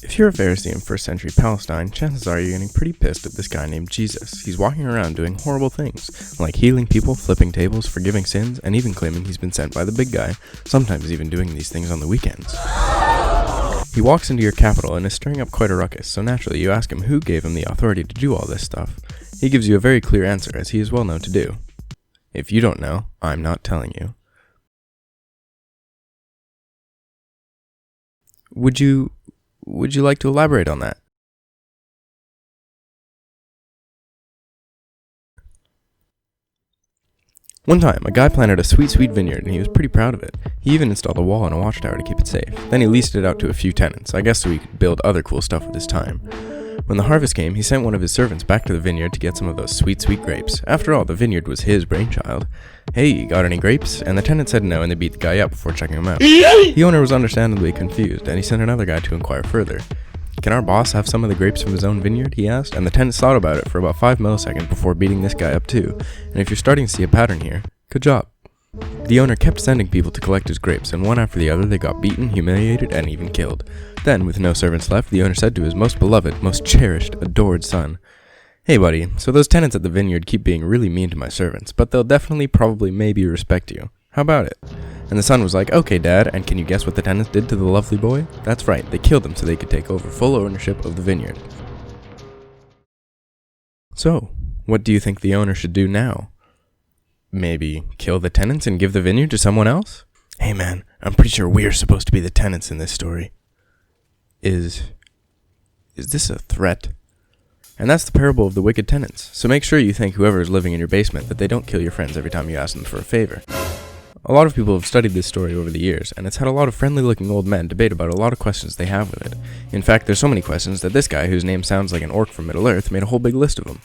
If you're a Pharisee in 1st century Palestine, chances are you're getting pretty pissed at this guy named Jesus. He's walking around doing horrible things, like healing people, flipping tables, forgiving sins, and even claiming he's been sent by the big guy, sometimes even doing these things on the weekends. He walks into your capital and is stirring up quite a ruckus, so naturally you ask him who gave him the authority to do all this stuff. He gives you a very clear answer, as he is well known to do. If you don't know, I'm not telling you. Would you like to elaborate on that? One time, a guy planted a sweet vineyard and he was pretty proud of it. He even installed a wall and a watchtower to keep it safe. Then he leased it out to a few tenants, I guess so he could build other cool stuff with his time. When the harvest came, he sent one of his servants back to the vineyard to get some of those sweet grapes. After all, the vineyard was his brainchild. Hey, got any grapes? And the tenant said no, and they beat the guy up before checking him out. The owner was understandably confused, and he sent another guy to inquire further. Can our boss have some of the grapes from his own vineyard, he asked, and the tenants thought about it for about 5 milliseconds before beating this guy up too. And if you're starting to see a pattern here, good job. The owner kept sending people to collect his grapes, and one after the other they got beaten, humiliated, and even killed. Then, with no servants left, the owner said to his most beloved, most cherished, adored son, "Hey buddy, so those tenants at the vineyard keep being really mean to my servants, but they'll definitely, probably, maybe respect you. How about it?" And the son was like, "Okay dad, and can you guess what the tenants did to the lovely boy?" That's right, they killed him so they could take over full ownership of the vineyard. So, what do you think the owner should do now? Maybe kill the tenants and give the vineyard to someone else? Hey man, I'm pretty sure we're supposed to be the tenants in this story. Is this a threat? And that's the parable of the wicked tenants. So make sure you thank whoever is living in your basement that they don't kill your friends every time you ask them for a favor. A lot of people have studied this story over the years, and it's had a lot of friendly-looking old men debate about a lot of questions they have with it. In fact, there's so many questions that this guy, whose name sounds like an orc from Middle-earth, made a whole big list of them.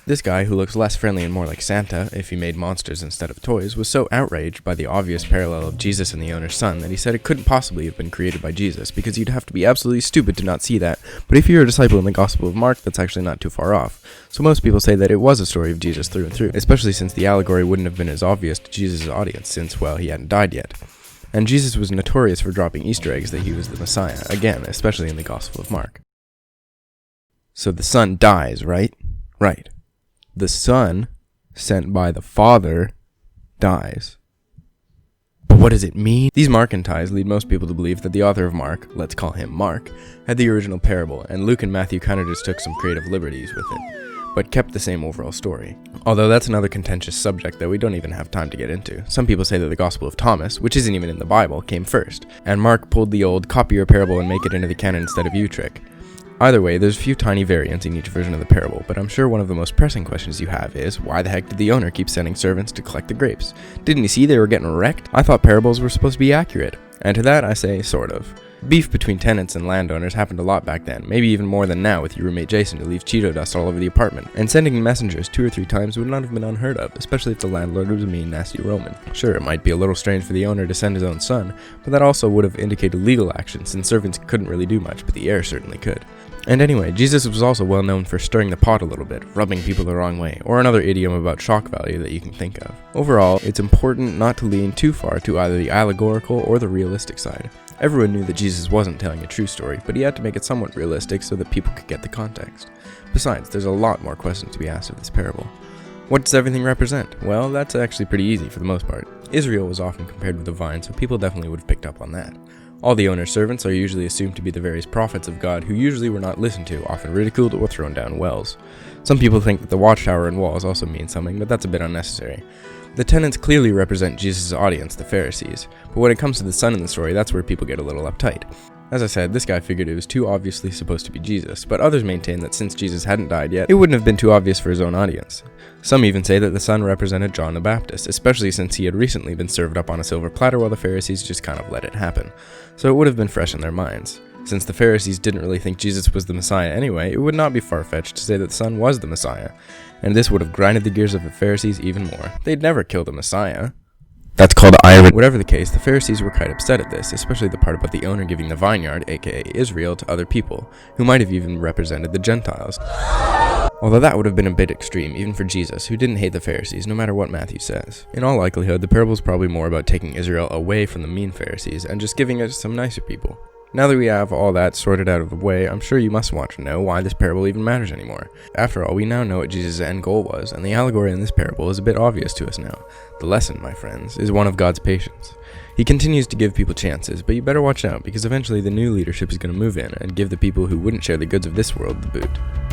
This guy, who looks less friendly and more like Santa, if he made monsters instead of toys, was so outraged by the obvious parallel of Jesus and the owner's son that he said it couldn't possibly have been created by Jesus, because you'd have to be absolutely stupid to not see that, but if you're a disciple in the Gospel of Mark, that's actually not too far off. So most people say that it was a story of Jesus through and through, especially since the allegory wouldn't have been as obvious to Jesus' audience, since, well, he hadn't died yet. And Jesus was notorious for dropping Easter eggs that he was the Messiah, again, especially in the Gospel of Mark. So the son dies, right? Right. The son, sent by the father, dies. But what does it mean? These Markan ties lead most people to believe that the author of Mark, let's call him Mark, had the original parable, and Luke and Matthew kind of just took some creative liberties with it, but kept the same overall story. Although that's another contentious subject that we don't even have time to get into. Some people say that the Gospel of Thomas, which isn't even in the Bible, came first, and Mark pulled the old copy your parable and make it into the canon instead of you trick. Either way, there's a few tiny variants in each version of the parable, but I'm sure one of the most pressing questions you have is, why the heck did the owner keep sending servants to collect the grapes? Didn't he see they were getting wrecked? I thought parables were supposed to be accurate. And to that I say, sort of. Beef between tenants and landowners happened a lot back then, maybe even more than now with your roommate Jason to leave Cheeto dust all over the apartment, and sending messengers 2 or 3 times would not have been unheard of, especially if the landlord was a mean, nasty Roman. Sure, it might be a little strange for the owner to send his own son, but that also would have indicated legal action, since servants couldn't really do much, but the heir certainly could. And anyway, Jesus was also well known for stirring the pot a little bit, rubbing people the wrong way, or another idiom about shock value that you can think of. Overall, it's important not to lean too far to either the allegorical or the realistic side. Everyone knew that Jesus wasn't telling a true story, but he had to make it somewhat realistic so that people could get the context. Besides, there's a lot more questions to be asked of this parable. What does everything represent? Well, that's actually pretty easy for the most part. Israel was often compared with a vine, so people definitely would have picked up on that. All the owner's servants are usually assumed to be the various prophets of God who usually were not listened to, often ridiculed or thrown down wells. Some people think that the watchtower and walls also mean something, but that's a bit unnecessary. The tenants clearly represent Jesus' audience, the Pharisees, but when it comes to the son in the story, that's where people get a little uptight. As I said, this guy figured it was too obviously supposed to be Jesus, but others maintain that since Jesus hadn't died yet, it wouldn't have been too obvious for his own audience. Some even say that the son represented John the Baptist, especially since he had recently been served up on a silver platter while the Pharisees just kind of let it happen. So it would have been fresh in their minds. Since the Pharisees didn't really think Jesus was the Messiah anyway, it would not be far-fetched to say that the son was the Messiah, and this would have grinded the gears of the Pharisees even more. They'd never kill the Messiah. That's called irony. Whatever the case, the Pharisees were quite upset at this, especially the part about the owner giving the vineyard, aka Israel, to other people, who might have even represented the Gentiles. Although that would have been a bit extreme, even for Jesus, who didn't hate the Pharisees, no matter what Matthew says. In all likelihood, the parable is probably more about taking Israel away from the mean Pharisees, and just giving it to some nicer people. Now that we have all that sorted out of the way, I'm sure you must want to know why this parable even matters anymore. After all, we now know what Jesus' end goal was, and the allegory in this parable is a bit obvious to us now. The lesson, my friends, is one of God's patience. He continues to give people chances, but you better watch out, because eventually the new leadership is going to move in and give the people who wouldn't share the goods of this world the boot.